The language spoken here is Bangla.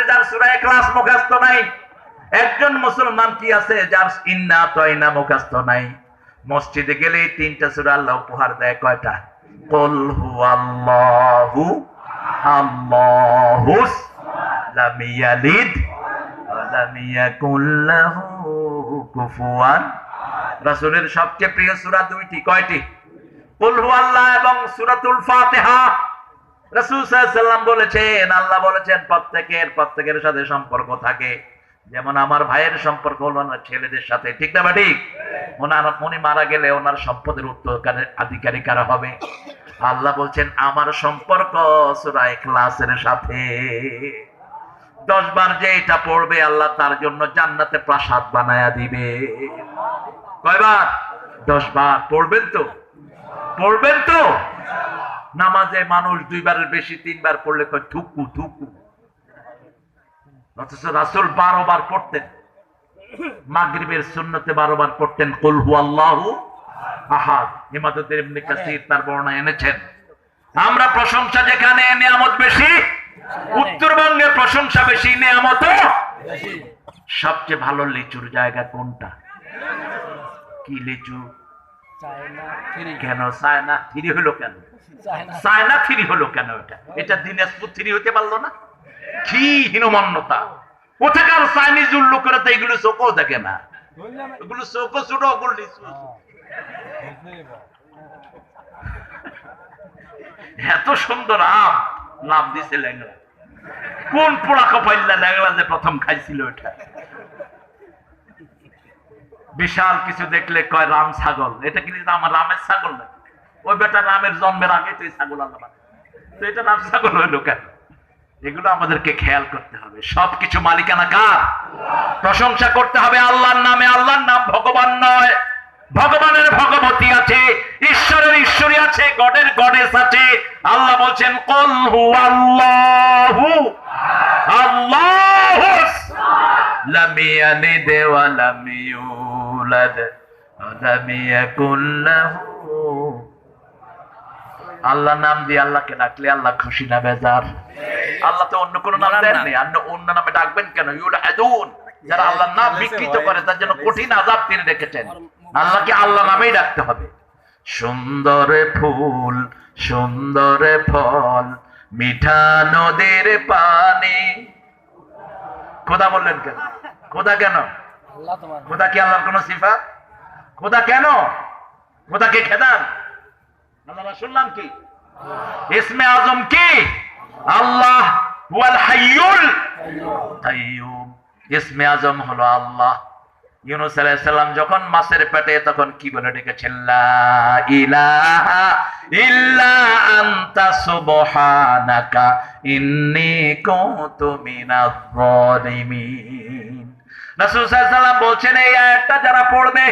যার সূরা ইখলাস মুখস্থ নাই? একজন মুসলমান কি আছে যার ইন্না আতাইনা মুখস্থ নাই? মসজিদে গেলে তিনটা সূরা আল্লাহ উপহার দেয়, কয়টা? কুল হুয়াল্লাহু আল্লাহুস লাম ইয়ালিদ ওয়া লাম ইয়াকুল লাহু কুফুয়ান। রাসূলের সবচেয়ে প্রিয় সূরা দুইটি, কয়টি? কুল হুয়াল্লাহ এবং সূরাতুল ফাতিহা। রাসূল সাল্লাল্লাহু আলাইহি ওয়াসাল্লাম বলেছেন, আল্লাহ বলেছেন প্রত্যেকের সাথে সম্পর্ক থাকে। যেমন আমার ভাইয়ের সম্পর্ক হলো না ছেলেদের সাথে, ঠিক না ঠিক? উনি মারা গেলে ওনার সম্পদের উত্তরাধিকারী কারা হবে? আল্লাহ বলছেন আমার সম্পর্ক সূরা ইখলাসের সাথে। 10 বার যে এটা পড়বে আল্লাহ তার জন্য জান্নাতে প্রাসাদ বানায়া দিবে। কয়বার? 10 বার। পড়বেন তো? পড়বেন তো? নামাজে মানুষ 2 বারের বেশি 3 বার পড়লে কয় থুকু থুকু, অথচ রাসূল 12 বার পড়তেন। মাগরিবের সুন্নতে 12 বার পড়তেন কুল হুয়াল্লাহু আহাদ। ইমাদুদ্দিন ইবনে কাসির তার বর্ণনা এনেছেন। আমরা প্রশংসা যেখানে নিয়ামত বেশি, উত্তরবঙ্গে প্রশংসা বেশি, নিয়ামতও বেশি। সবচেয়ে ভালো লিচুর জায়গা কোনটা? কি লিচু? কেন চায়না থ্রি হলো কেন? চায়না থ্রি হলো কেন? এটা দিনাজপুর থ্রি হতে পারলো না? কি হীনমন্যতা! কোথাকার চাইনিজ উল্লু করে তো এগুলো চোখও দেখে না, এগুলো চোখও ছোট, ওগুলো লিচু। এত সুন্দর আম নাম দিছে ল্যাংড়া। কোন পোড়া কপাইল্লা ল্যাংড়া যে প্রথম খাইছিল এটা? বিশাল কিছু দেখলে কয় রাম ছাগল। এটা কি আমার রামের ছাগল না? ওই বেটা রামের জন্মের আগে তো এই ছাগল আল্লাহ তো এটা রাম ছাগল হইলো কেন? এগুলো আমাদেরকে খেয়াল করতে হবে। সবকিছু মালিকানা কার? প্রশংসা করতে হবে আল্লাহর নামে। আল্লাহর নাম ভগবান নয়, ভগবানের ভগবতী আছে, ঈশ্বরের ঈশ্বরী আছে, গডের গডেস আছে। আল্লাহ বলছেন কুল হুয়াল্লাহু আল্লাহুস লাম ইয়ালিদ ওয়া লাম ইউলাদ ওয়া লাম ইয়াকুল লাহু। আল্লাহ নাম দিয়ে আল্লাহকে ডাকলে আল্লাহ খুশি না বেজার? আল্লাহ তো অন্য কোনো নাম দেননি, অন্য নামে ডাকবেন কেন? ইউলহাদুন, যারা আল্লাহর নাম বিকৃত করে তার জন্য কঠিন আযাব তিনি রেখেছেন। আল্লাহকে আল্লাহ নামেই ডাকতে হবে। সুন্দর ফুল, সুন্দর ফল, মিঠা নদীর পানি। খোদা বললেন কেন? খোদা কেন? খোদা কি আল্লাহর কোন সিফাত? খোদা কেন? খোদাকে খেদান? আল্লাহ রাসূল নাম কি? ইসমে আজম কি? আল্লাহ হুয়াল হাইয়ুল কাইয়্যুম। ইসমে আজম হলো আল্লাহ। ইউনূস আলাইহিস সালাম যখন মাছের পেটে তখন কি বলে ডেকেছেন? লা ইলাহা ইল্লা আনতা সুবহানাকা ইন্নী কুনতু মিনাজ জালিমিন। রাসূল সাল্লাল্লাহু আলাইহি ওয়াসাল্লাম বলছেন এই আয়াতটা যারা পড়বে